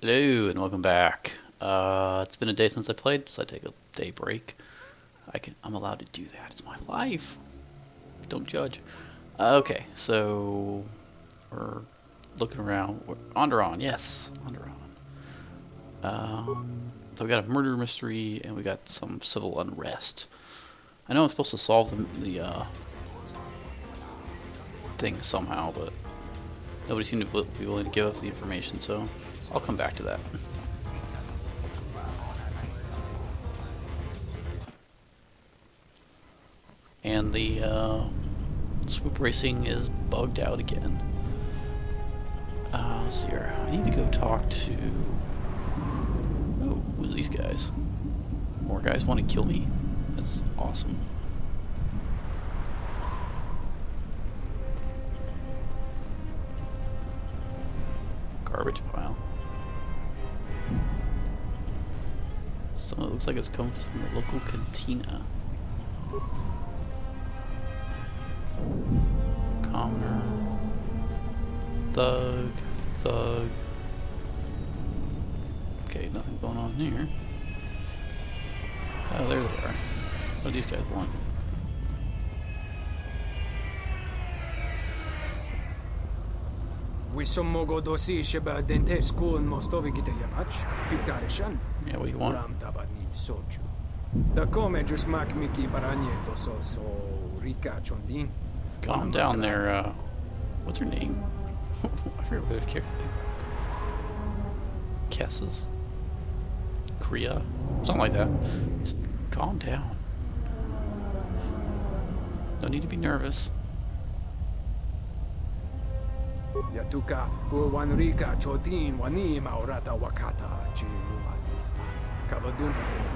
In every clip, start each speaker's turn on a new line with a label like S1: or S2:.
S1: Hello and welcome back. It's been a day since I played, so I take a day break. I'm allowed to do that. It's my life. Don't judge. Okay, so we're looking around. Onderon, yes, Onderon. So we got a murder mystery and we got some civil unrest. I know I'm supposed to solve the thing somehow, but nobody seemed to be willing to give up the information, so I'll come back to that. And the swoop racing is bugged out again. Let's see here. I need to go talk to... Oh, who are these guys? More guys want to kill me. That's awesome. Garbage pile. Some of it looks like it's coming from the local cantina. Commoner. Thug. Okay, nothing going on here. Oh, there they are. What do these guys want?
S2: Wisommogo dosi sheba dente school in Mostovi gite yamach, Pictarishan.
S1: Yeah, what do you want?
S2: Ram tabani soju. Da come just mak miki baranye doso so rika chondin.
S1: Calm down there, what's her name? I forget what her character name. Kessa's Korea? Something like that. Just calm down. No need to be nervous.
S2: Yatuka wan rika chodin wani maurata wakata chilumatis. Kavadun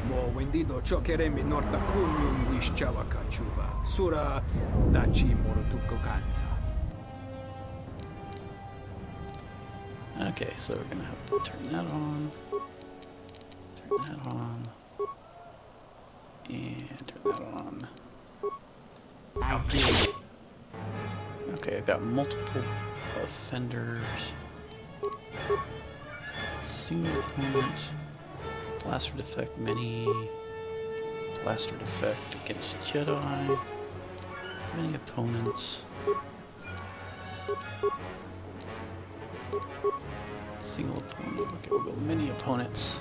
S2: mo wendido chokere minorta kunyum wishchawa kachuba. Sura dachi morotuko kansa.
S1: Okay, so we're gonna have to turn that on. Turn that on. And turn that on. Okay, I've got multiple offenders. Single opponent. Blaster defect many. Blaster defect against Jedi. Many opponents. Single opponent. Okay, we'll go many opponents.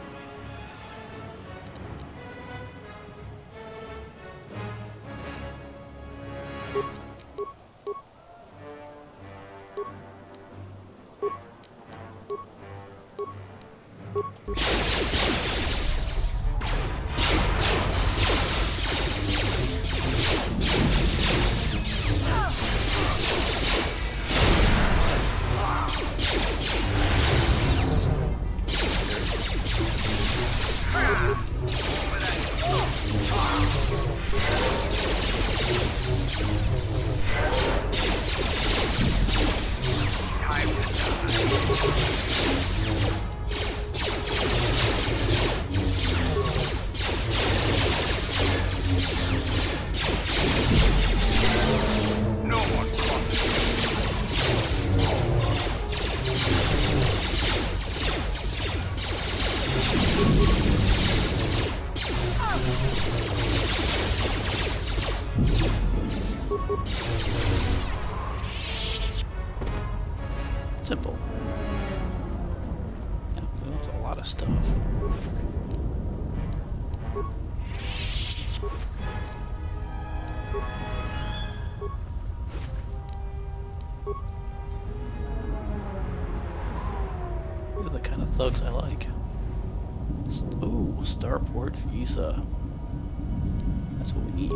S1: Simple. Yeah, that was a lot of stuff. These are the kind of thugs I like. Ooh, Starport Visa. That's what we need.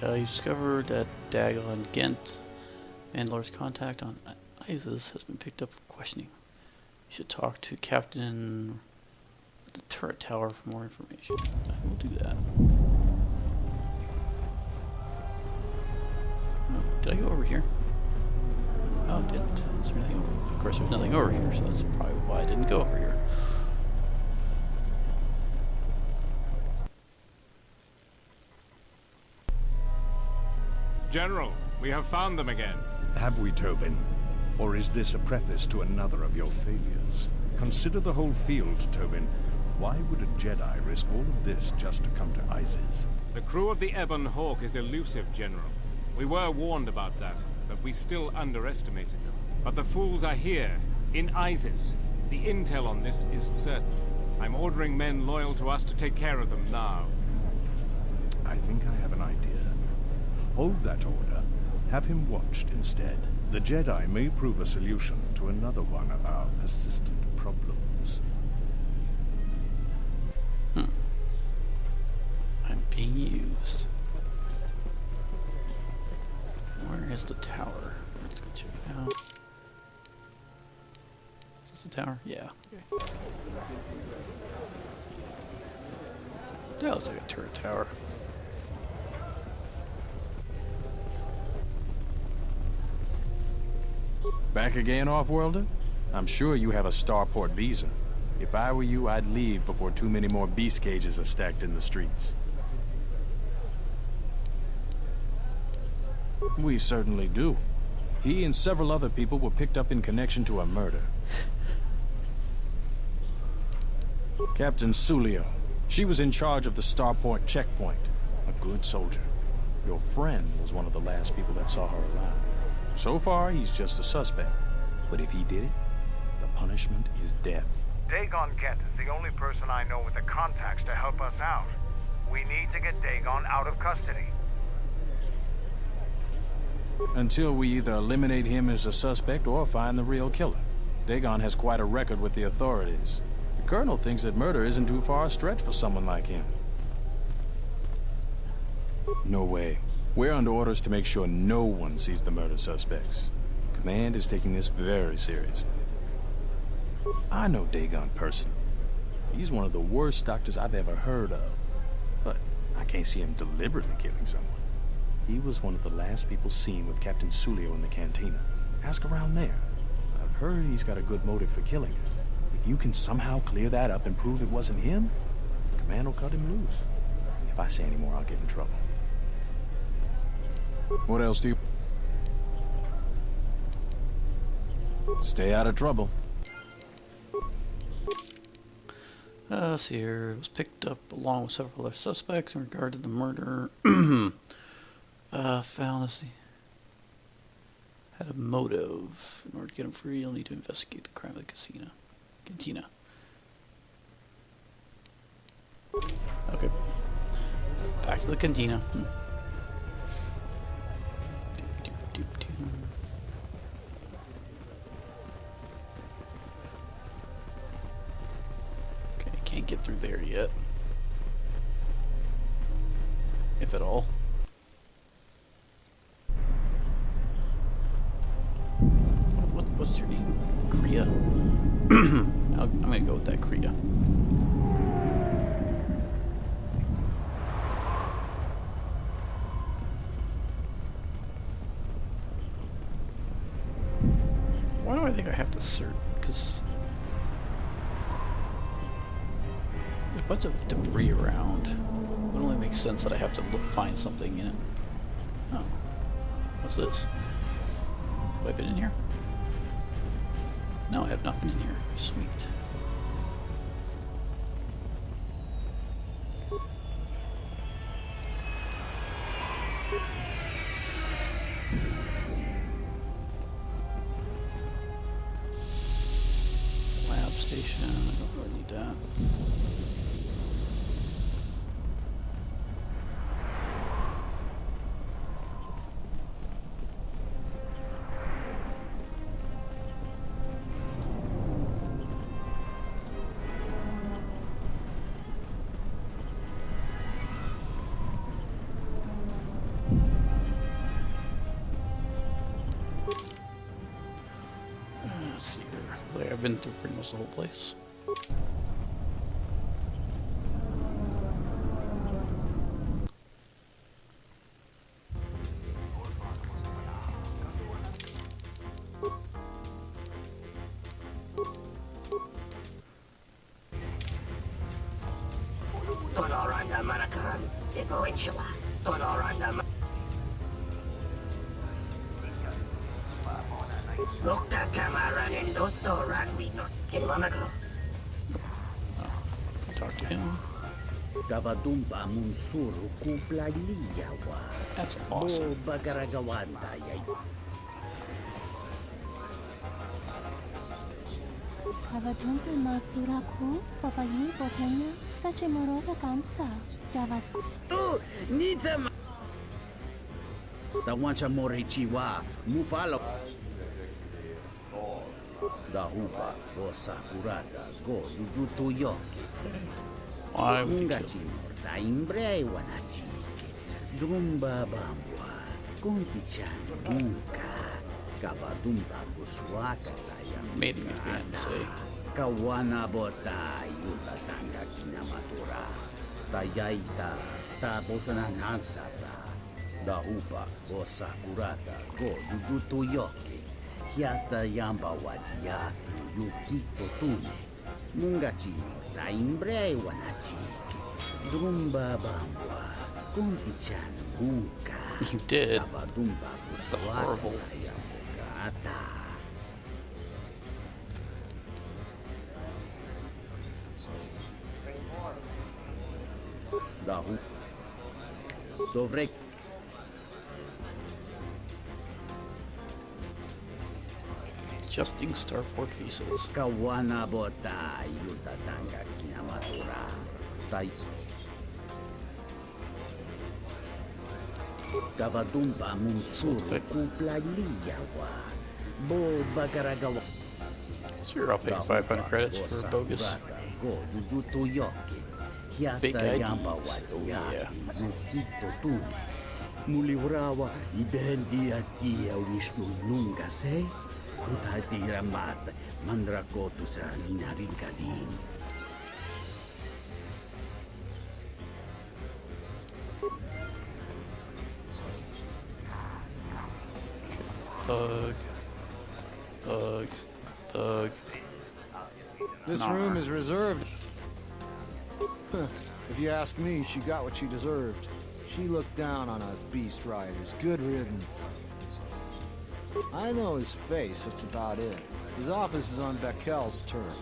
S1: You discovered that Dagon Gent, Mandalor's contact on ISIS, has been picked up for questioning. You should talk to Captain at the turret tower for more information. I will do that. Oh, did I go over here? Oh, it didn't. Is there anything over? Of course, there's nothing over here, so that's probably why I didn't go over here.
S3: General, we have found them again.
S4: Have we, Tobin? Or is this a preface to another of your failures? Consider the whole field, Tobin. Why would a Jedi risk all of this just to come to Isis?
S3: The crew of the Ebon Hawk is elusive, General. We were warned about that, but we still underestimated them. But the fools are here, in Isis. The intel on this is certain. I'm ordering men loyal to us to take care of them now.
S4: I think I have an idea. Hold that order. Have him watched instead. The Jedi may prove a solution to another one of our persistent problems.
S1: I'm being used. Where is the tower? Let's go check it out. Is this the tower? Yeah. Okay. That looks like a turret tower.
S5: Back again, Off-Worlder? I'm sure you have a starport visa. If I were you, I'd leave before too many more beast cages are stacked in the streets. We certainly do. He and several other people were picked up in connection to a murder. Captain Sulio. She was in charge of the starport checkpoint. A good soldier. Your friend was one of the last people that saw her alive. So far, he's just a suspect. But if he did it, the punishment is death.
S6: Dagon Kent is the only person I know with the contacts to help us out. We need to get Dagon out of custody.
S5: Until we either eliminate him as a suspect or find the real killer. Dagon has quite a record with the authorities. The Colonel thinks that murder isn't too far a stretch for someone like him. No way. We're under orders to make sure no one sees the murder suspects. Command is taking this very seriously. I know Dagon personally. He's one of the worst doctors I've ever heard of. But I can't see him deliberately killing someone. He was one of the last people seen with Captain Sulio in the cantina. Ask around there. I've heard he's got a good motive for killing her. If you can somehow clear that up and prove it wasn't him, Command will cut him loose. If I say any more, I'll get in trouble. What else do you... Stay out of trouble.
S1: Let's see here. It was picked up along with several other suspects in regard to the murder. Found, let's see. Had a motive. In order to get him free, you'll need to investigate the crime of the cantina. Okay. Back to the cantina. Okay, can't get through there yet. If at all. What's your name? Kriya? I'm gonna go with that, Kriya. Why do I think I have to search? Because there's a bunch of debris around. It only makes sense that I have to find something in it. Oh. What's this? Have I been in here? No, I have not been in here. Sweet. Lab station. I don't really need that. Let's see here. I've been through pretty much the whole place. Talk to him.
S7: Kavadumpa munsuru kuplaliyawa.
S1: That's awesome.
S7: Bo bagaragawanta yay.
S8: Kavadumpi masuraku, papayi botenya, tachimorosa kansa, javasku.
S7: Tu nitsama. Tawancha morichiwa mufalo. Dahupa go sakurata go jujutu yoki.
S1: Why would you kill
S7: Ungachi morta imbrei wanachike. Drumba bambwa. Konti-chan nunca. Kavadumpa guswaka tayang.
S1: made him again say?
S7: Kawana bota yuta tanga kinamatura. Tayaita tabosanan hansata. Dahupa go sakurata go jujutu yoki. Hiata yamba wajiyaki yukito tune. Mungachi ta imbrei wanachiki. Drumba bambwa. Konti-chan nunca.
S1: You did.
S7: Kavadumpa
S1: That's
S7: guswaka
S1: horrible.
S7: tayang bogata. Dahu. Dovrei.
S1: Adjusting starport visas.
S7: Kawana bota yuta tanga kinamatura. Tai. Kavadumpa munsuru
S1: Perfect.
S7: kuplaliyawa. Bo bagaragawa.
S1: So you're up 500 credits for bogus.
S7: Go jujutu yoki.
S1: Big
S7: Hiata
S1: IDs.
S7: yamba
S1: Oh, yeah.
S7: wajiyaki yukito tune. Muliwrawa ibendi atia wishnu nunga se. Utatira mata mandrakotu sa minarinkadin.
S1: Thug. Thug. Thug.
S9: This
S1: Nah.
S9: room is reserved. Huh. If you ask me, she got what she deserved. She looked down on us beast riders. Good riddance. I know his face, that's about it. His office is on Bekel's turf.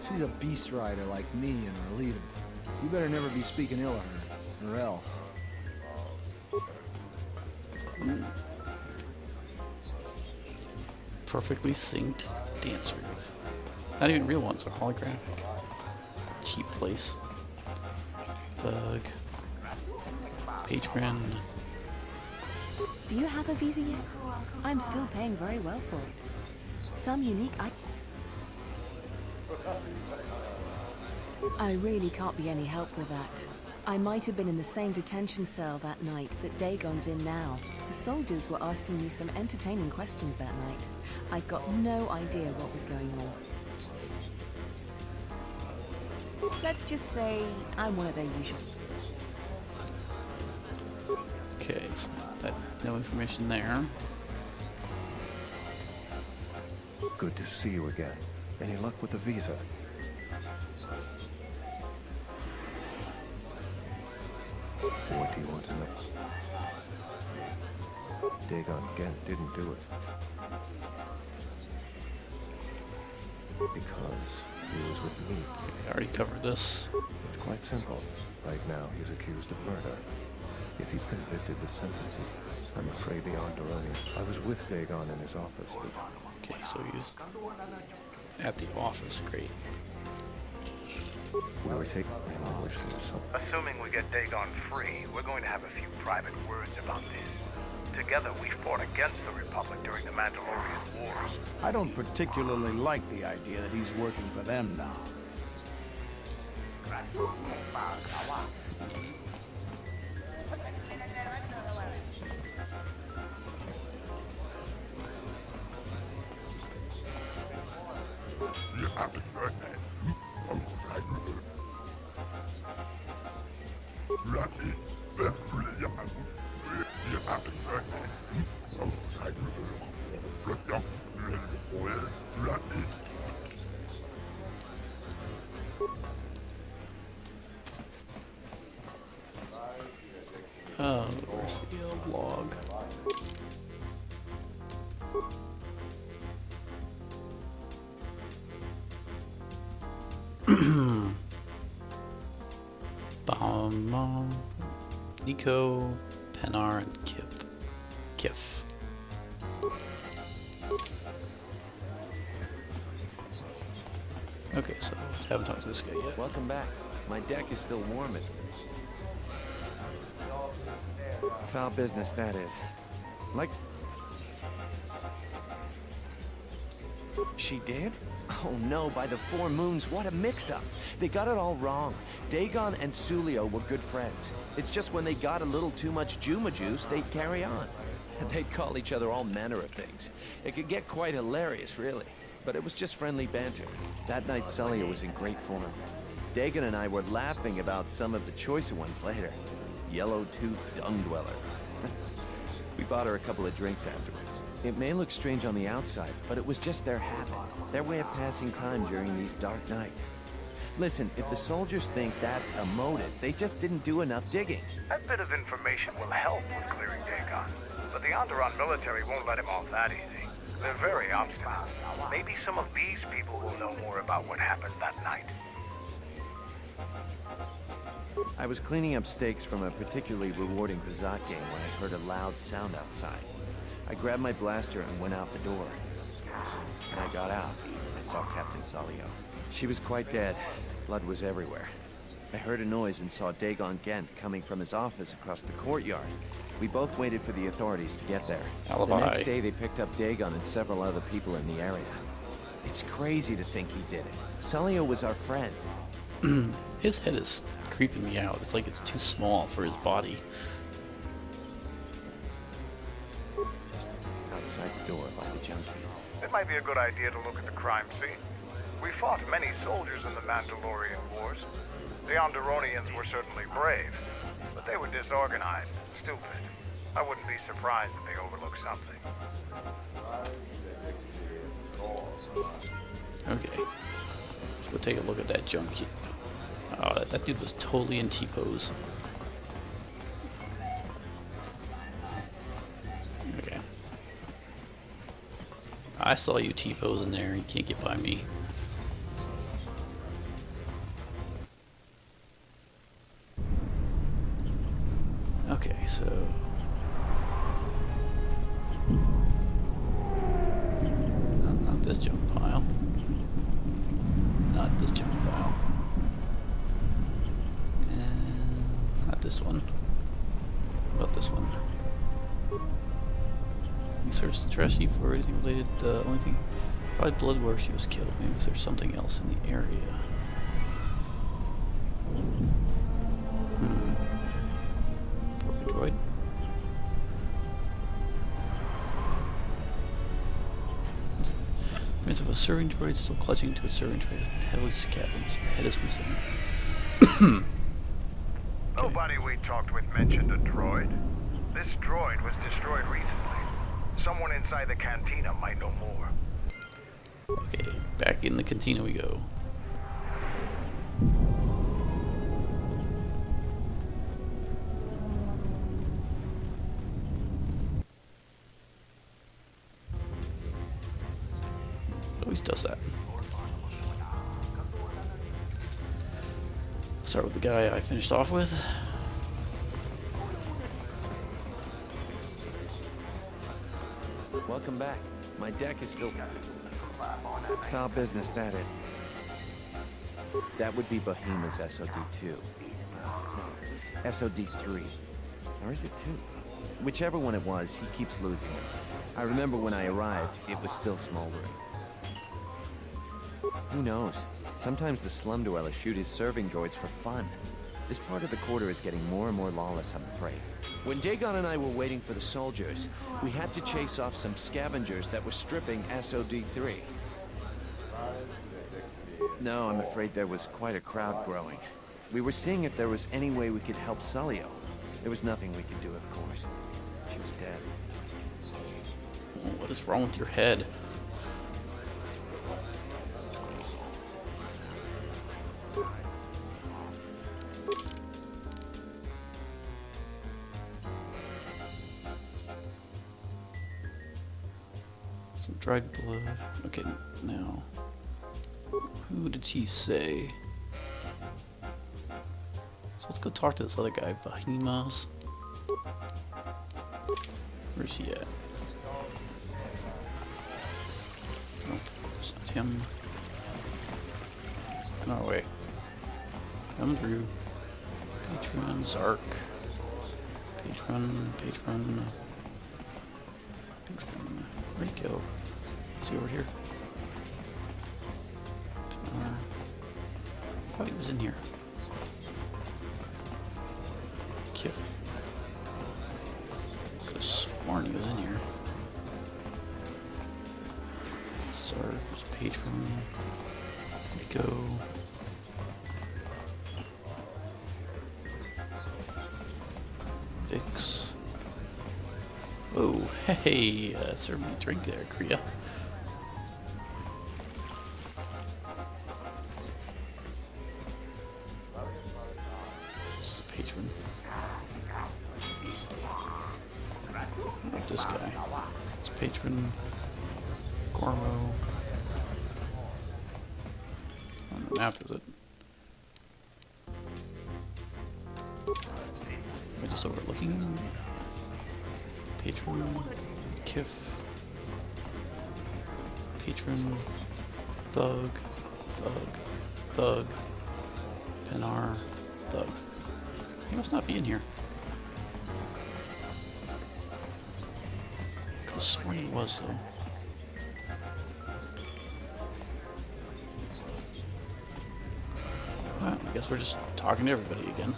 S9: She's a beast rider like me and our leader. You better never be speaking ill of her, or else.
S1: Perfectly synced dancers. Not even real ones, they're holographic. Cheap place. Thug. Patron.
S10: Do you have a visa yet? I'm still paying very well for it. Some unique I really can't be any help with that. I might have been in the same detention cell that night that Dagon's in now. The soldiers were asking me some entertaining questions that night. I got no idea what was going on. Let's just say I'm one of their usual.
S1: Okay, so that no information there.
S4: Good to see you again. Any luck with the visa? What do you want to know? Dagon Gent didn't do it. Because he was with me.
S1: I already covered this.
S4: It's quite simple. Right now, he's accused of murder. If he's convicted, the sentence is, I'm afraid, beyond erroneous. I was with Dagon in his office.
S1: Okay, so he's at the office. Great.
S4: We were taking him. I wish there was some.
S6: Assuming we get Dagon free, we're going to have a few private words about this. Together, we fought against the Republic during the Mandalorian Wars.
S11: I don't particularly like the idea that he's working for them now.
S1: log. Nico, Penar, and Kif. Okay, so haven't talked to this guy yet.
S12: Welcome back. My deck is still warming. Foul business, that is. Like... She did? Oh no, by the four moons, what a mix-up. They got it all wrong. Dagon and Sulio were good friends. It's just when they got a little too much Juma juice, they'd carry on. They'd call each other all manner of things. It could get quite hilarious, really. But it was just friendly banter. That night, Sulio was in great form. Dagon and I were laughing about some of the choicer ones later. Yellow-toothed dung dweller. We bought her a couple of drinks afterwards. It may look strange on the outside, but it was just their habit. Their way of passing time during these dark nights. Listen, if the soldiers think that's a motive, they just didn't do enough digging.
S6: That bit of information will help with clearing Dagon. But the Onderon military won't let him off that easy. They're very obstinate. Maybe some of these people will know more about what happened that night.
S12: I was cleaning up stakes from a particularly rewarding Bazat game when I heard a loud sound outside. I grabbed my blaster and went out the door. When I got out, I saw Captain Salio. She was quite dead. Blood was everywhere. I heard a noise and saw Dagon Gent coming from his office across the courtyard. We both waited for the authorities to get there.
S1: Alibi.
S12: The next day, they picked up Dagon and several other people in the area. It's crazy to think he did it. Salio was our friend.
S1: His head is creeping me out. It's like it's too small for his body.
S12: Just outside the door by the junkie.
S6: It might be a good idea to look at the crime scene. We fought many soldiers in the Mandalorian Wars. The Onderonians were certainly brave, but they were disorganized and stupid. I wouldn't be surprised if they overlooked something.
S1: Okay. Let's go take a look at that junkie. Oh, that dude was totally in T-pose. Okay. I saw you T-pose in there. You can't get by me. Okay, so... Not this junk pile. Not this junk pile. And not this one. What about this one? You searched the trash heap for anything related. Only thing, find blood where she was killed. Maybe there's something else in the area. Broken droid. Remains of a serving droid still clutching to a serving tray has been heavily scavenged. The head is missing.
S6: Nobody we talked with mentioned a droid. This droid was destroyed recently. Someone inside the cantina might know more.
S1: Okay, back in the cantina we go. Always does that. Start with the guy I finished off with.
S12: Welcome back. My deck is still... Foul business, that is. That would be Bohema's SOD-2. No, SOD-3. Or is it 2? Whichever one it was, he keeps losing them. I remember when I arrived, it was still smoldering. Who knows? Sometimes the slum dwellers shoot his serving droids for fun. This part of the quarter is getting more and more lawless, I'm afraid. When Dagon and I were waiting for the soldiers, we had to chase off some scavengers that were stripping SOD-3. No, I'm afraid there was quite a crowd growing. We were seeing if there was any way we could help Sulio. There was nothing we could do, of course. She was dead.
S1: What is wrong with your head? Some dried blood. Okay, now. Who did she say? So let's go talk to this other guy, Bahimas. Where's he at? Nope, it's not him. On our way. Come through. Patron, Zark. Patron. Where'd he go? Is he over here? I thought he was in here. Kif. Could have sworn he was in here. Sarge, Patron. Let's go. Vix. Oh, hey, serve me a drink there, Kriya. This is a patron. Like this guy. It's patron. Gormo. On the map, is it? Am I just overlooking? Patron, Kif, Patron, Thug, Penar, Thug. He must not be in here. Could have sworn he was, though. Well, I guess we're just talking to everybody again.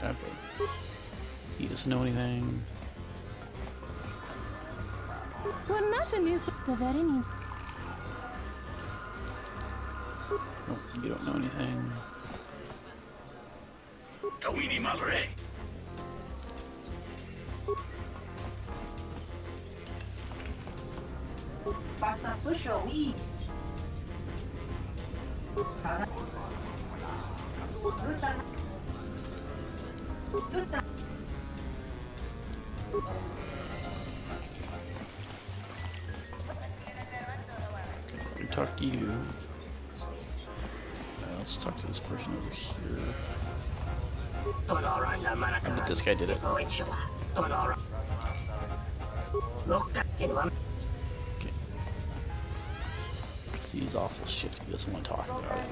S1: Okay. He doesn't know anything.
S8: We're not in this the very need.
S1: Nope, you don't know anything.
S7: Tawini Malre.
S13: Pasa suyo y
S1: We talk to you. Let's talk to this person over here. I think this guy did it. Okay. See, he's awful shifty. He doesn't want to talk about it.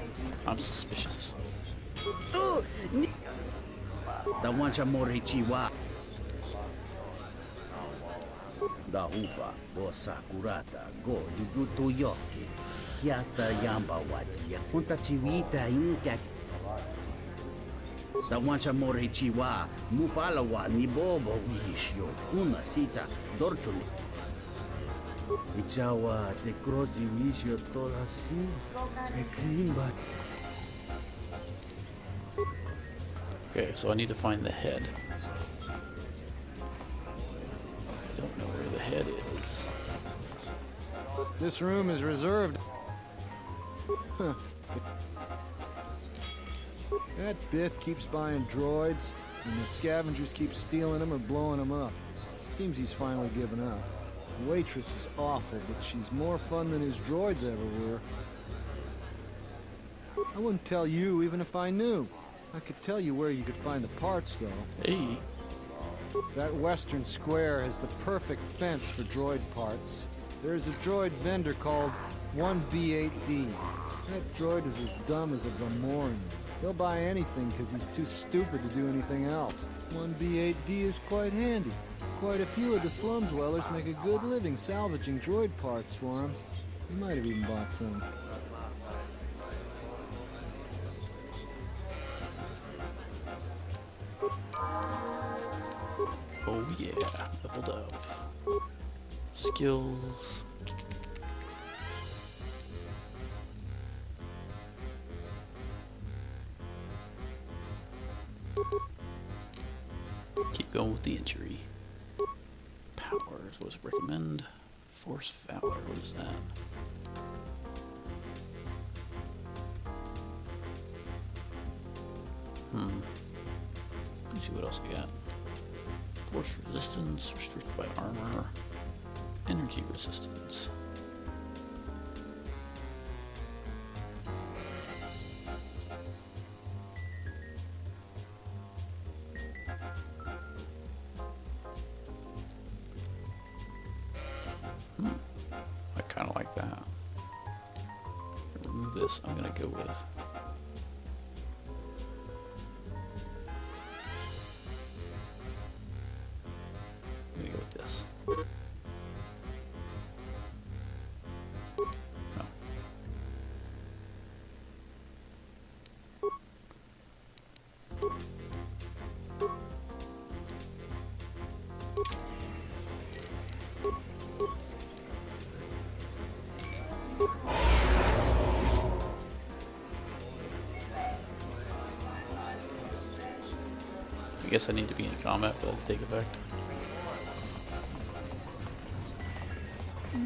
S1: I'm suspicious.
S7: Tawancha Morichiwa. Da upa, bosa kurata, go jujutu yoki. Kiata yamba wachia. Punta chiwita inka. Tawancha Morichiwa. Mufalawa ni bobo wishyo. Una sita dorchuni. Ichawa te crosi wishyo toda si. E krimba.
S1: Okay, so I need to find the head. I don't know where the head is.
S9: This room is reserved. Huh. That Bith keeps buying droids, and the scavengers keep stealing them or blowing them up. Seems he's finally given up. The waitress is awful, but she's more fun than his droids ever were. I wouldn't tell you even if I knew. I could tell you where you could find the parts, though.
S1: Hey.
S9: That western square has the perfect fence for droid parts. There's a droid vendor called 1B8D. That droid is as dumb as a Gamorrean. He'll buy anything because he's too stupid to do anything else. 1B8D is quite handy. Quite a few of the slum dwellers make a good living salvaging droid parts for him. He might have even bought some.
S1: Oh yeah, leveled up. Skills. Keep going with the injury. Powers, what does it recommend? Force Valor, what is that? Let's see what else I got. Force resistance, restricted by armor, energy resistance. I kind of like that. Remove this. I'm gonna go with. I'm gonna go with this. No. I guess I need to be in combat for that to take effect.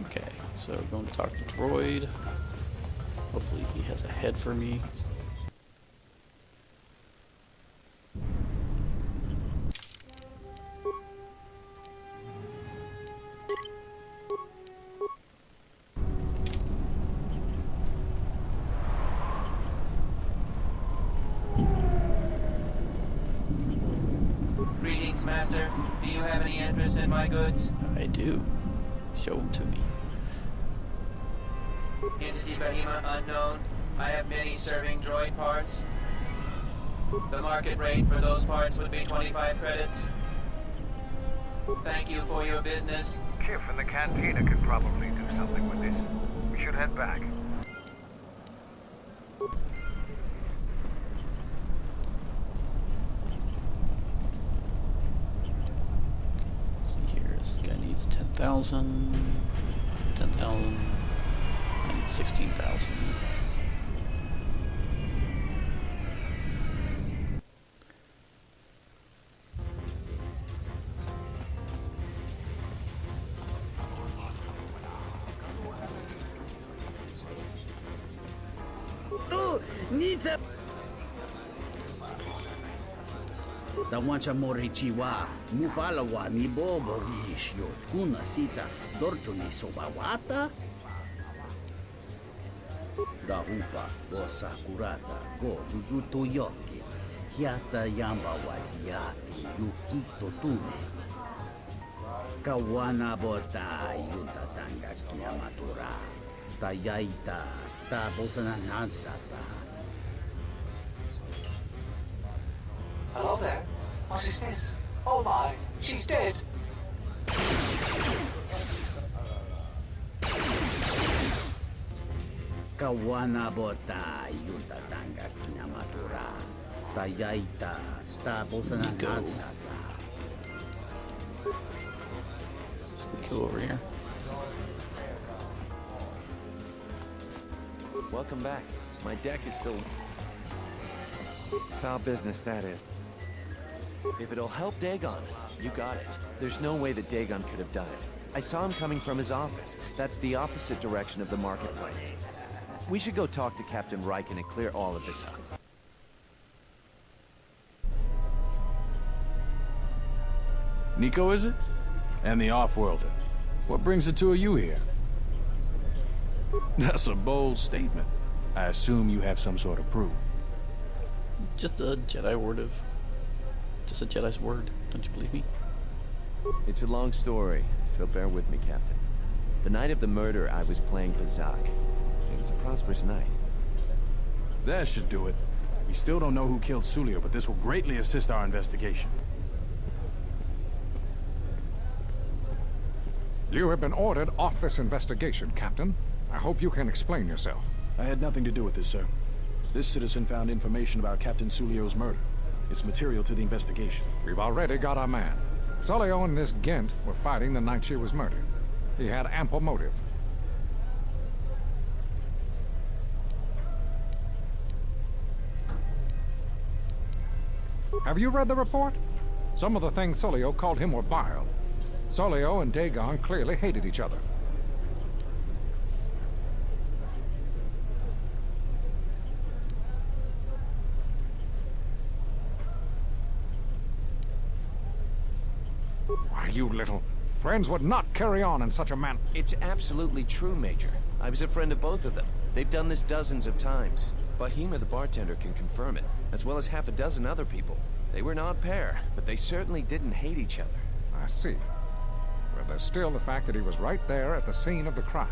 S1: Okay, so we're going to talk to Droid. Hopefully he has a head for me.
S14: Greetings, Master. Do you have any interest in my goods?
S1: I do. Show them to me.
S14: Entity Behemoth unknown. I have many serving droid parts. The market rate for those parts would be 25 credits. Thank you for your business.
S6: Kif in the cantina could probably do something with this. We should head back.
S1: See here, this guy needs 10,000. 10,000. I need 16,000.
S7: Oh, needs a. The wancha morichiwa, mufalawa ni bobo ishyo, kuna sita, dorcho ni sobawata. Da hupa, go sakurata, go jujuto yoki, hiata yamba wajiati, yukito tume. Kawana bota yutatanga kiamatura, tayaita, tabosananansata.
S13: Hello there. What is this? Oh my, she's dead.
S7: Kawana bota yutatanga kiamatura, tayaita, tabosananansata.
S1: Go over here.
S12: Welcome back. My deck is still... Foul business, that is. If it'll help Dagon, you got it. There's no way that Dagon could have done it. I saw him coming from his office. That's the opposite direction of the marketplace. We should go talk to Captain Riken and clear all of this up.
S5: Nico, is it? And the off-worlder. What brings the two of you here? That's a bold statement. I assume you have some sort of proof.
S1: Just a Jedi word of... Just a Jedi's word. Don't you believe me?
S12: It's a long story, so bear with me, Captain. The night of the murder, I was playing Bazak. It was a prosperous night.
S5: That should do it. We still don't know who killed Sulio, but this will greatly assist our investigation.
S15: You have been ordered off this investigation, Captain. I hope you can explain yourself.
S16: I had nothing to do with this, sir. This citizen found information about Captain Sulio's murder. It's material to the investigation.
S15: We've already got our man. Sulio and this Gent were fighting the night she was murdered. He had ample motive. Have you read the report? Some of the things Sulio called him were vile. Sulio and Dagon clearly hated each other. you little. Friends would not carry on in such a manner.
S12: It's absolutely true, Major. I was a friend of both of them. They've done this dozens of times. Bahima, the bartender, can confirm it, as well as half a dozen other people. They were an odd pair, but they certainly didn't hate each other.
S15: I see. But there's still the fact that he was right there at the scene of the crime.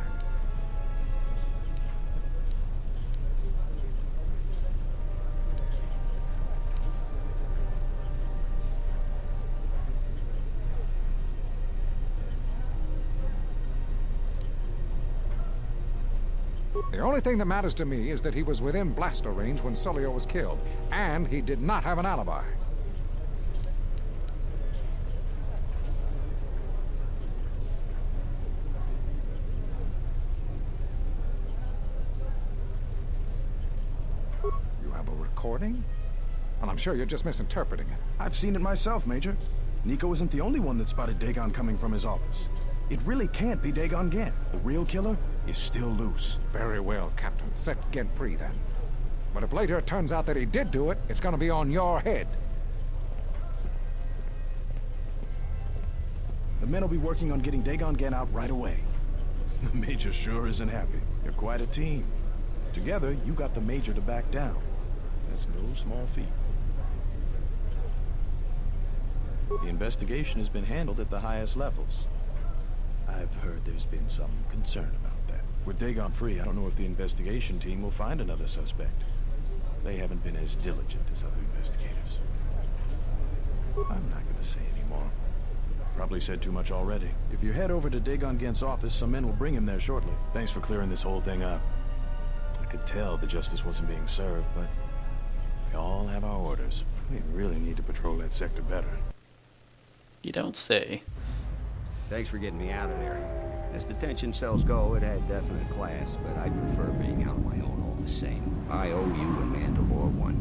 S15: The only thing that matters to me is that he was within blaster range when Sulio was killed, and he did not have an alibi. You have a recording? And I'm sure you're just misinterpreting it.
S16: I've seen it myself, Major. Nico isn't the only one that spotted Dagon coming from his office. It really can't be Dagon Gent. The real killer is still loose.
S15: Very well, Captain. Set Gent free, then. But if later it turns out that he did do it, it's gonna be on your head.
S16: The men will be working on getting Dagon Gent out right away. The Major sure isn't happy. You're quite a team. Together, you got the Major to back down. That's no small feat.
S5: The investigation has been handled at the highest levels. I've heard there's been some concern about that. With Dagon free, I don't know if the investigation team will find another suspect. They haven't been as diligent as other investigators. I'm not gonna say any more. Probably said too much already. If you head over to Dagon Gent's office, some men will bring him there shortly. Thanks for clearing this whole thing up. I could tell the justice wasn't being served, but we all have our orders. We really need to patrol that sector better.
S1: You don't say.
S17: Thanks for getting me out of there. As detention cells go, it had definite class, but I prefer being out on my own all the same. I owe you and Mandalore one.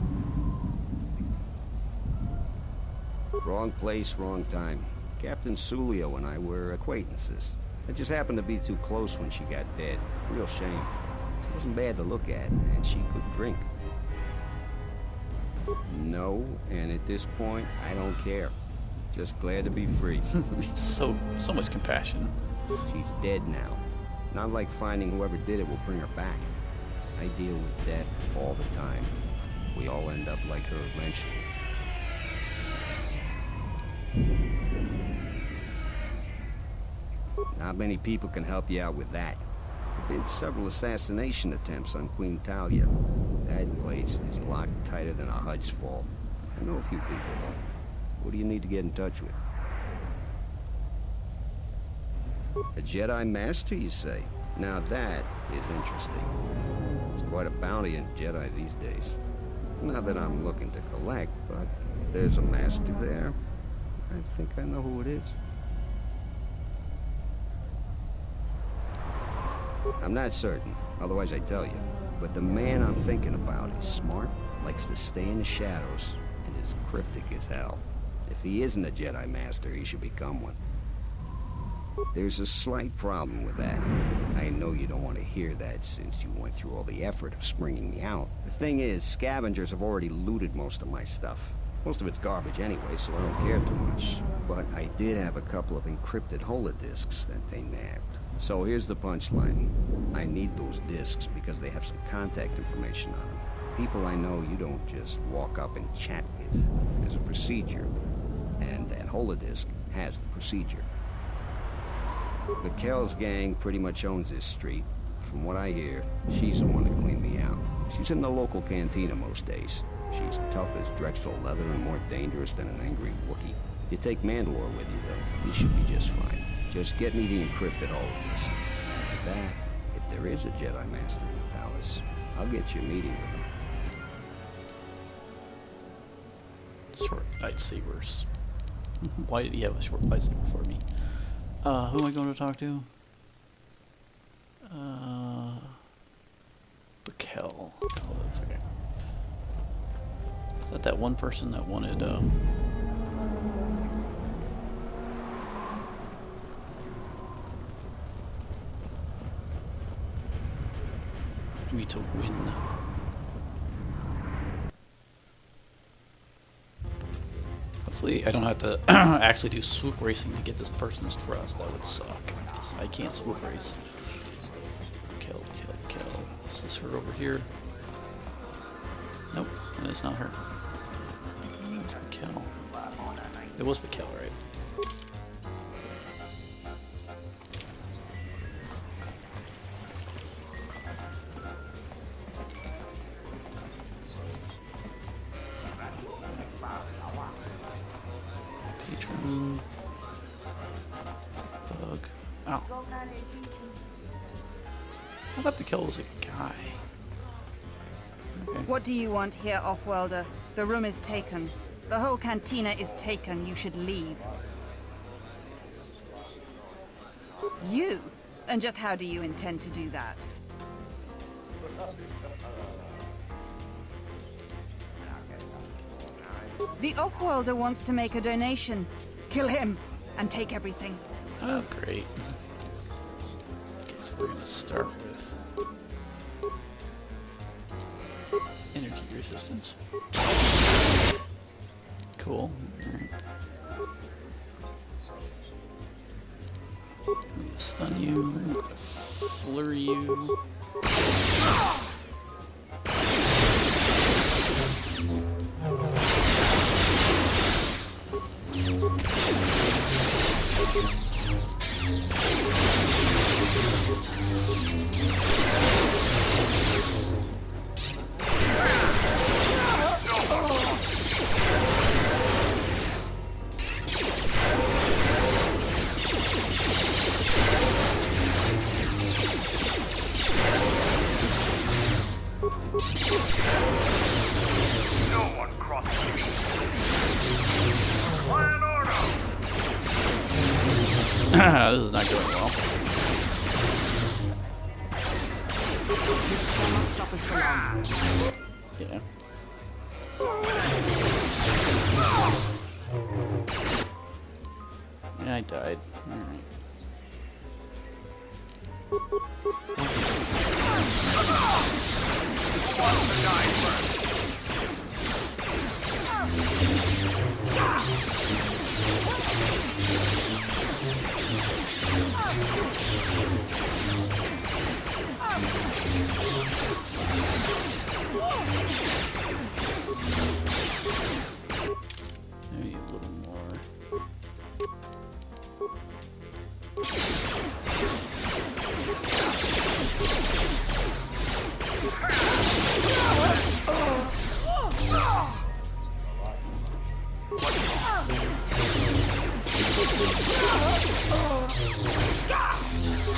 S17: Wrong place, wrong time. Captain Sulio and I were acquaintances. It just happened to be too close when she got dead. Real shame. She wasn't bad to look at, and she could drink. No, and at this point, I don't care. Just glad to be free.
S1: so much compassion.
S17: She's dead now. Not like finding whoever did it will bring her back. I deal with death all the time. We all end up like her eventually. Not many people can help you out with that. There have been several assassination attempts on Queen Talia. That place is locked tighter than a Hud's Fall. I know a few people. What do you need to get in touch with? A Jedi Master, you say? Now that is interesting. There's quite a bounty in Jedi these days. Not that I'm looking to collect, but there's a Master there. I think I know who it is. I'm not certain, otherwise I'd tell you. But the man I'm thinking about is smart, likes to stay in the shadows, and is cryptic as hell. If he isn't a Jedi Master, he should become one. There's a slight problem with that. I know you don't want to hear that since you went through all the effort of springing me out. The thing is, scavengers have already looted most of my stuff. Most of it's garbage anyway, so I don't care too much. But I did have a couple of encrypted holodisks that they nabbed. So here's the punchline. I need those discs because they have some contact information on them. People I know you don't just walk up and chat with. There's a procedure, and that holodisk has the procedure. The Kells gang pretty much owns this street. From what I hear, she's the one that cleaned me out. She's in the local cantina most days. She's tough as Drexel leather and more dangerous than an angry Wookiee. You take Mandalore with you, though, you should be just fine. Just get me the encrypted holodisk. After that, if there is a Jedi Master in the palace, I'll get you a meeting with him.
S1: Short lightsabers. Why did he have a short lightsaber for me? Who am I going to talk to? Bakel. Okay. Is that one person that wanted, me to win? A Hopefully I don't have to actually do swoop racing to get this person's trust. That would suck, because I can't swoop race. Kill, kill, kill. Is this her over here? Nope, that is not her. It's Raquel. It was Raquel, right? Patron. Thug. Ow. I thought Raquel was like a guy. Okay.
S18: What do you want here, Offworlder? The room is taken. The whole cantina is taken. You should leave. You? And just how do you intend to do that? The Offworlder wants to make a donation. Kill him and take everything.
S1: Oh, great. Okay, so we're gonna start with energy resistance. Cool. Alright. I'm gonna stun you. I'm gonna flurry you.
S6: No one crosses me. Law and order.
S1: This is not going well.
S18: This shall not stop us for long.
S1: Yeah. Yeah, I died. Alright.
S6: Who wants to die first?
S1: Maybe a little more.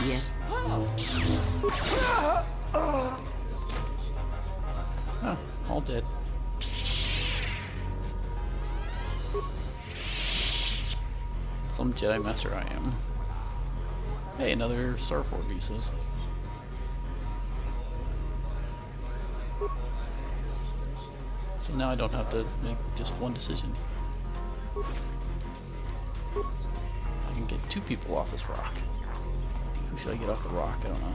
S7: Yes.
S1: Oh, all dead. Some Jedi Master I am. Hey, another Starford visas. So now I don't have to make just one decision. I can get 2 people off this rock. Who should I get off the rock? I don't know.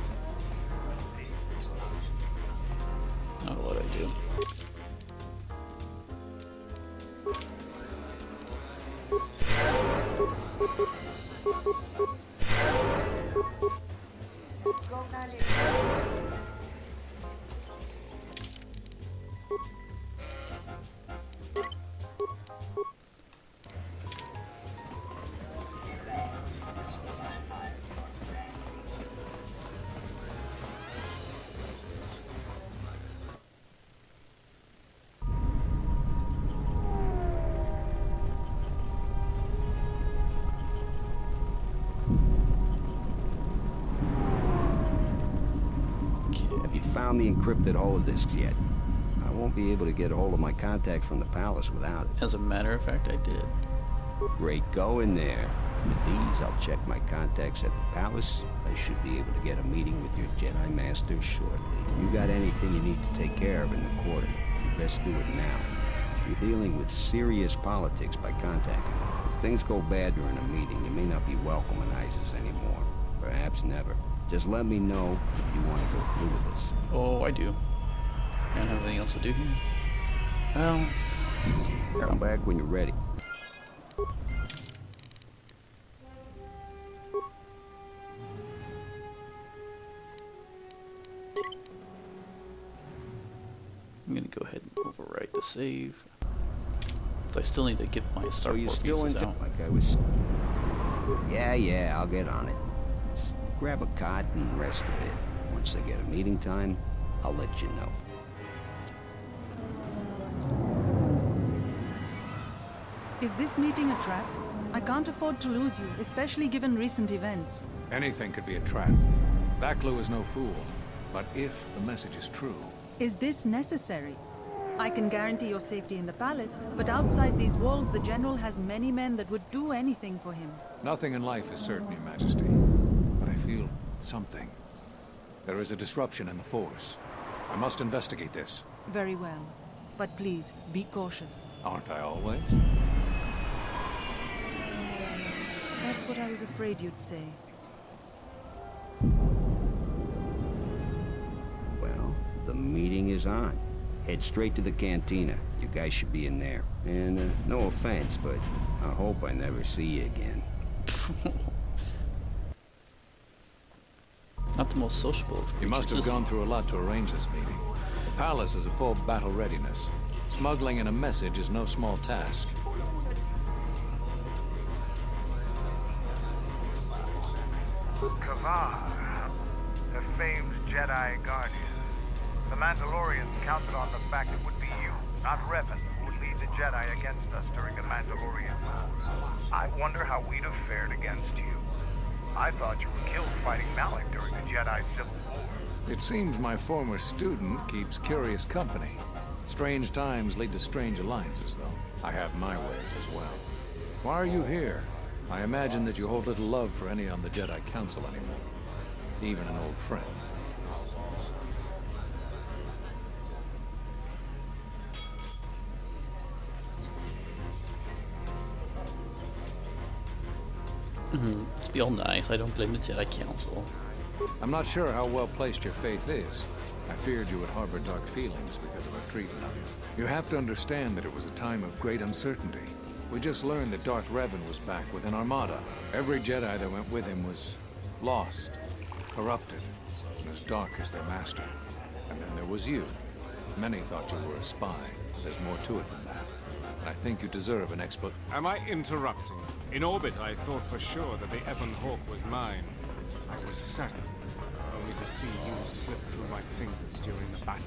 S1: I don't know what I do.
S17: Have you found the encrypted holodisks yet? I won't be able to get a hold of my contact from the palace without it.
S1: As a matter of fact, I did.
S17: Great, go in there. With these, I'll check my contacts at the palace. I should be able to get a meeting with your Jedi Master shortly. You got anything you need to take care of in the quarter, you best do it now. You're dealing with serious politics by contacting them. If things go bad during a meeting, you may not be welcome in ISIS anymore. Perhaps never. Just let me know if you want to go through with this.
S1: Oh, I do. I don't have anything else to do here. Well,
S17: come back when you're ready.
S1: save. So I still need to give my
S17: So you
S1: starport
S17: still
S1: pieces
S17: into
S1: out.
S17: like I was. Yeah, I'll get on it. Just grab a cot and rest a bit. Once I get a meeting time, I'll let you know.
S19: Is this meeting a trap? I can't afford to lose you, especially given recent events.
S15: Anything could be a trap. Vaklu is no fool. But if the message is true...
S19: Is this necessary? I can guarantee your safety in the palace, but outside these walls, the General has many men that would do anything for him.
S15: Nothing in life is certain, Your Majesty. But I feel something. There is a disruption in the Force. I must investigate this.
S19: Very well. But please, be cautious.
S15: Aren't I always?
S19: That's what I was afraid you'd say.
S17: Well, the meeting is on. Head straight to the cantina. You guys should be in there. And no offense, but I hope I never see you again.
S1: Not the most sociable of
S15: You must have
S1: creatures,
S15: gone through a lot to arrange this meeting. The palace is at full battle readiness. Smuggling in a message is no small task.
S6: Kavar, the famed Jedi Guardian. The Mandalorians counted on the fact it would be you, not Revan, who would lead the Jedi against us during the Mandalorian Wars. I wonder how we'd have fared against you. I thought you were killed fighting Malik during the Jedi Civil War.
S15: It seems my former student keeps curious company. Strange times lead to strange alliances, though. I have my ways as well. Why are you here? I imagine that you hold little love for any on the Jedi Council anymore. Even an old friend.
S1: Let's be all nice. I don't blame the Jedi Council.
S15: I'm not sure how well placed your faith is. I feared you would harbor dark feelings because of our treatment of you. You have to understand that it was a time of great uncertainty. We just learned that Darth Revan was back with an armada. Every Jedi that went with him was lost, corrupted, and as dark as their master. And then there was you. Many thought you were a spy. There's more to it than that. And I think you deserve an
S3: Am I interrupting? In orbit, I thought for sure that the Ebon Hawk was mine. I was certain, only to see you slip through my fingers during the battle.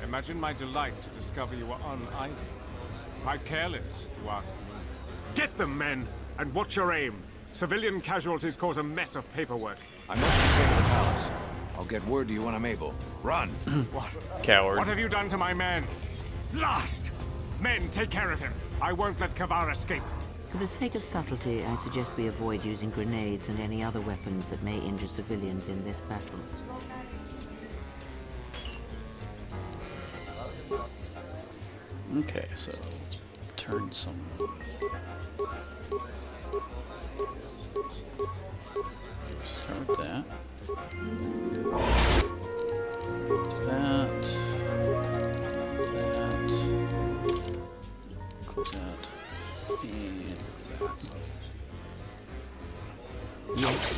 S3: Imagine my delight to discover you were on Isis. Quite careless, if you ask me. Get them, men, and watch your aim. Civilian casualties cause a mess of paperwork.
S15: I must return to the palace. I'll get word to you when I'm able. Run!
S3: What?
S1: Coward.
S3: What have you done to my man? Last! Men, take care of him. I won't let Kavar escape.
S20: For the sake of subtlety, I suggest we avoid using grenades and any other weapons that may injure civilians in this battle.
S1: Okay, so let's turn some. Start with that. Do that. That. Close that. And that.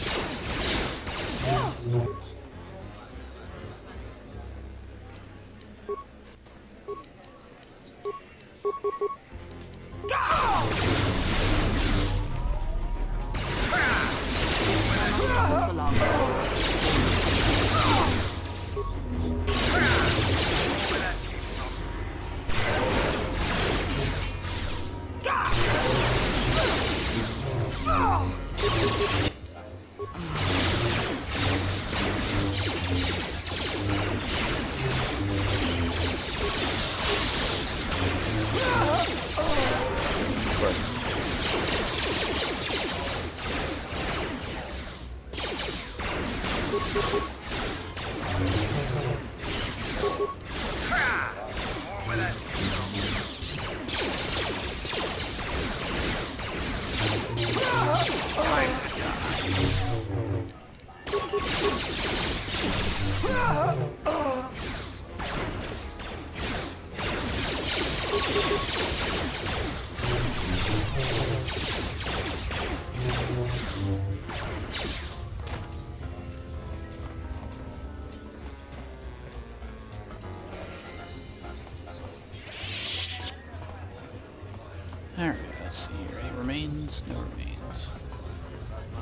S1: Alright, let's see here. Any remains? No remains.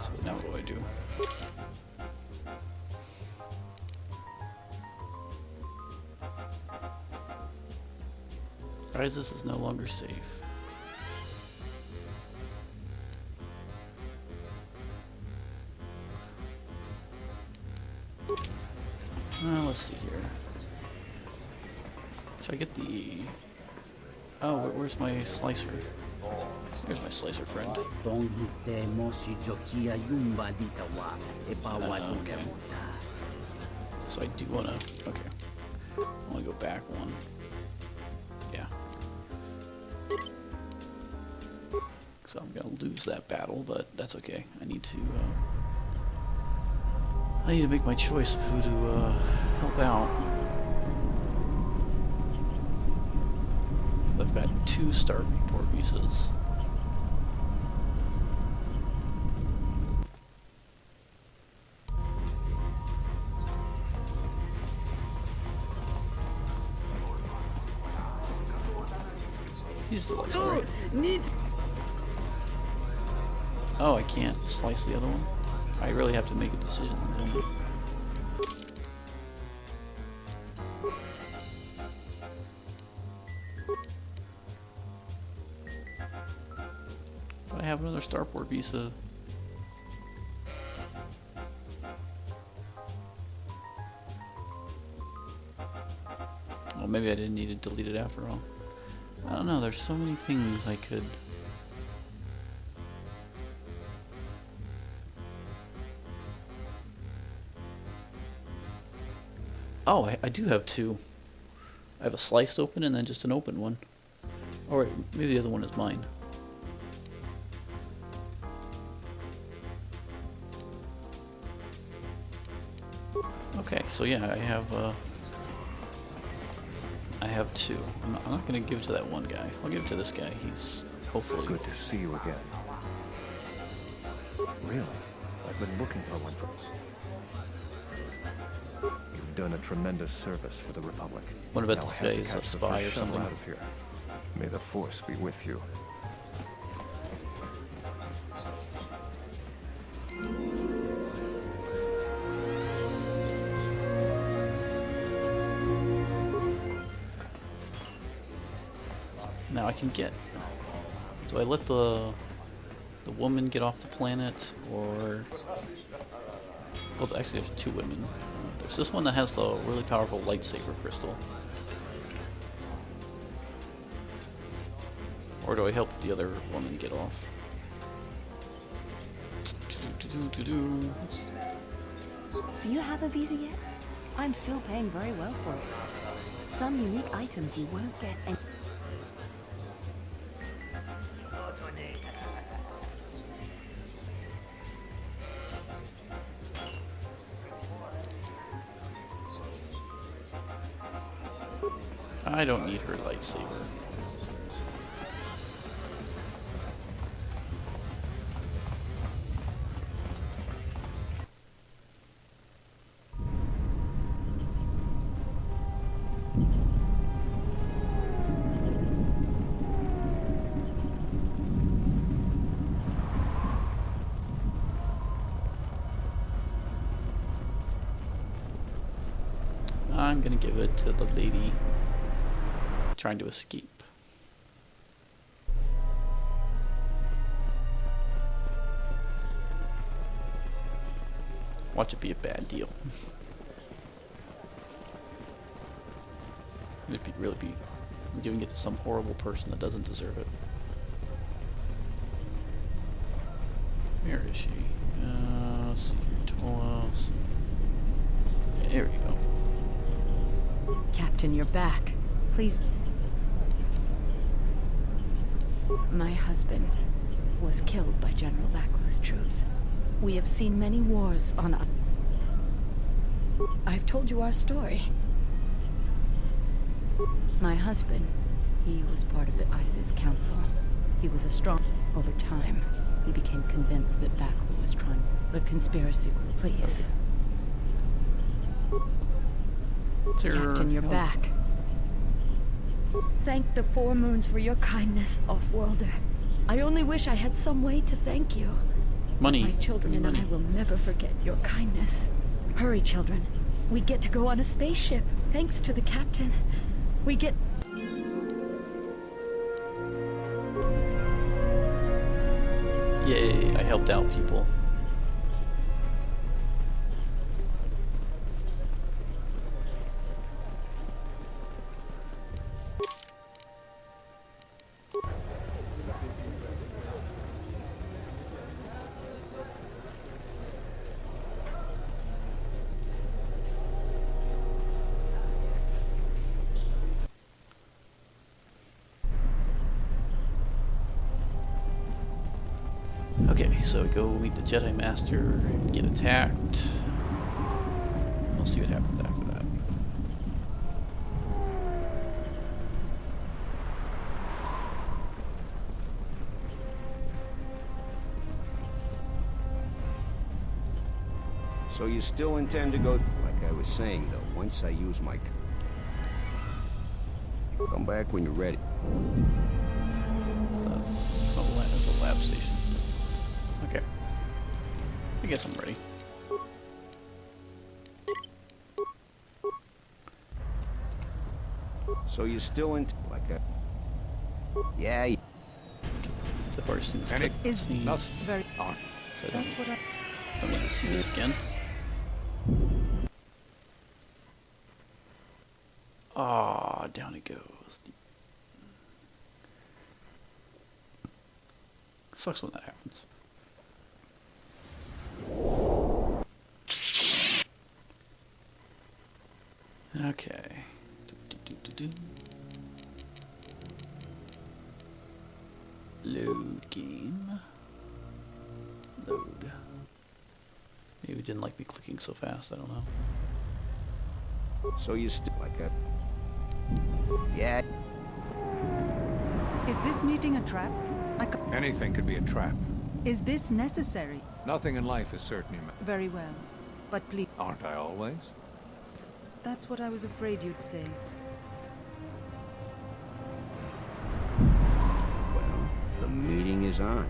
S1: So now what do I do? Isis is no longer safe. Let's see here. Should I get the... Oh, where's my slicer? There's my slicer friend. Okay. So I do want to... Okay. I want to go back one. Yeah. So I'm going to lose that battle, but that's okay. I need to make my choice of who to help out. I've got 2 starport visas. He's the slicer, right? Oh, I can't slice the other one? I really have to make a decision, don't I? But I have another starport visa. Well, maybe I didn't need to delete it after all. I don't know, there's so many things I could... Oh, I do have 2. I have a sliced open and then just an open one. Or wait, maybe the other one is mine. Okay, so yeah, I have 2. I'm not gonna give it to that one guy. I'll give it to this guy. He's hopefully...
S4: Good to see you again. Really? I've been looking for one for... You've done a tremendous service for the Republic.
S1: What about
S4: Now
S1: this
S4: I have
S1: guy?
S4: to
S1: Is a
S4: catch the
S1: spy
S4: first
S1: or
S4: shuttle
S1: something?
S4: out of here. May the Force be with you.
S1: Now I can get... Do I let the woman get off the planet, or... Well, actually there's 2 women. There's this one that has the really powerful lightsaber crystal. Or do I help the other woman get off?
S10: Do you have a visa yet? I'm still paying very well for it. Some unique items you won't get any...
S1: I don't need her lightsaber. I'm gonna give it to the lady trying to escape. Watch it be a bad deal. It'd really be giving it to some horrible person that doesn't deserve it. Where is she? Let's see here. Tolos. Yeah, there we go.
S21: Captain, you're back. Please. My husband was killed by General Vaclo's troops. We have seen many wars on... I've told you our story. My husband, he was part of the ISIS Council. He was a strong... Over time, he became convinced that Vaclo was trying... The conspiracy, please.
S1: Okay.
S21: Captain, you're back. Thank the Four Moons for your kindness, Offworlder. I only wish I had some way to thank you.
S1: Money.
S21: My children and
S1: Money.
S21: I will never forget your kindness. Hurry, children. We get to go on a spaceship, thanks to the captain. We get...
S1: Yay, I helped out people. Okay, so we go meet the Jedi Master, get attacked. We'll see what happens after that.
S17: So you still intend to go... Like I was saying, though, once I use my... Come back when you're ready.
S1: It's not a lab, it's a lab station. Okay. I guess I'm ready.
S17: So you still in... Like a... Yeah.
S1: Okay. The first thing
S15: And it
S1: is
S15: not very on.
S1: So
S19: That's what I...
S1: don't need to see this again. Ah, down it goes. Sucks when that happens. Okay. Load game. Load. Maybe it didn't like me clicking so fast, I don't know.
S17: So you still... Like a... Yeah.
S19: Is this meeting a trap?
S15: Anything could be a trap.
S19: Is this necessary?
S15: Nothing in life is certain.
S19: Very well. But please...
S15: Aren't I always?
S19: That's what I was afraid you'd say.
S17: Well, the meeting is on.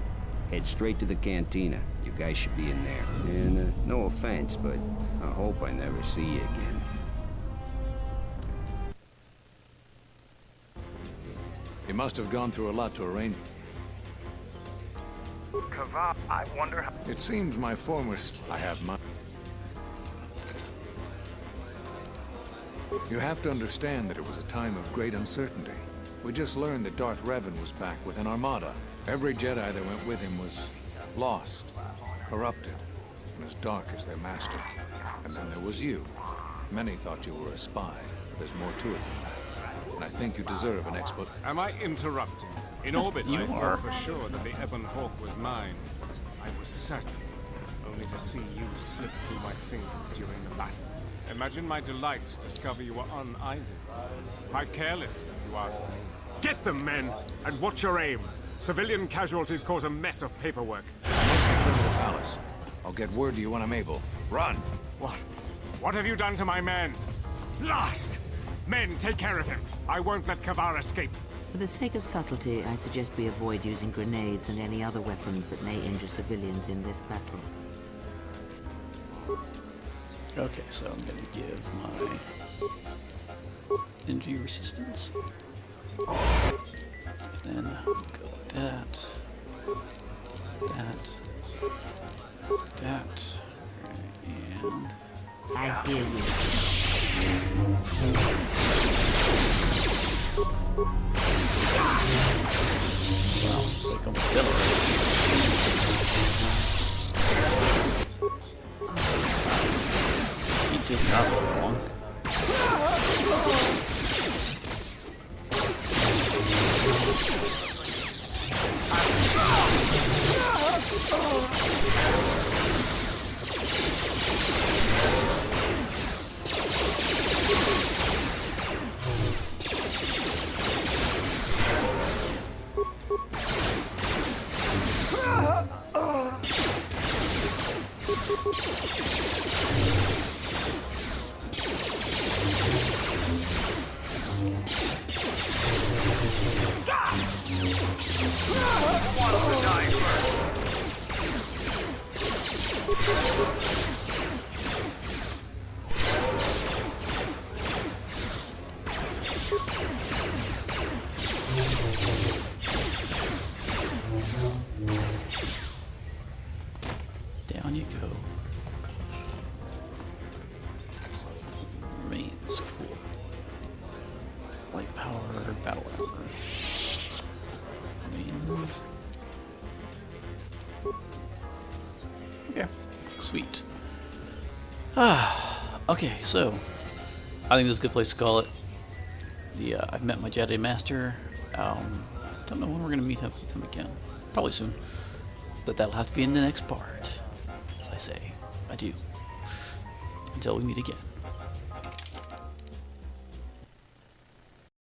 S17: Head straight to the cantina. You guys should be in there. And, no offense, but I hope I never see you again.
S15: You must have gone through a lot to arrange.
S6: Kavar, I wonder how...
S15: It seems my former... I have my... You have to understand that it was a time of great uncertainty. We just learned that Darth Revan was back with an armada. Every Jedi that went with him was lost, corrupted, and as dark as their master. And then there was you. Many thought you were a spy, but there's more to it than that. And I think you deserve an explanation.
S3: Am I interrupting? In orbit, I thought for sure that the Ebon Hawk was mine. I was certain, only to see you slip through my fingers during the battle. Imagine my delight to discover you were on Isis. Quite careless, if you ask me. Get them, men, and watch your aim. Civilian casualties cause a mess of paperwork.
S15: I must return to the palace. I'll get word to you when I'm able. Run!
S3: What? What have you done to my man? Blast! Men, take care of him. I won't let Kavar escape.
S20: For the sake of subtlety, I suggest we avoid using grenades and any other weapons that may injure civilians in this battle.
S1: Okay, so I'm gonna give my injury resistance. Then go like that. That. And
S20: I hear you.
S1: wow, it's like almost dead already. He did not look long. Down you go. Remains cool. Light power, battle armor. Remains. Okay, sweet. Okay, so I think this is a good place to call it. I've met my Jedi Master. Don't know when we're gonna meet up with him again. Probably soon. But that'll have to be in the next part. As I say, adieu. Until we meet again.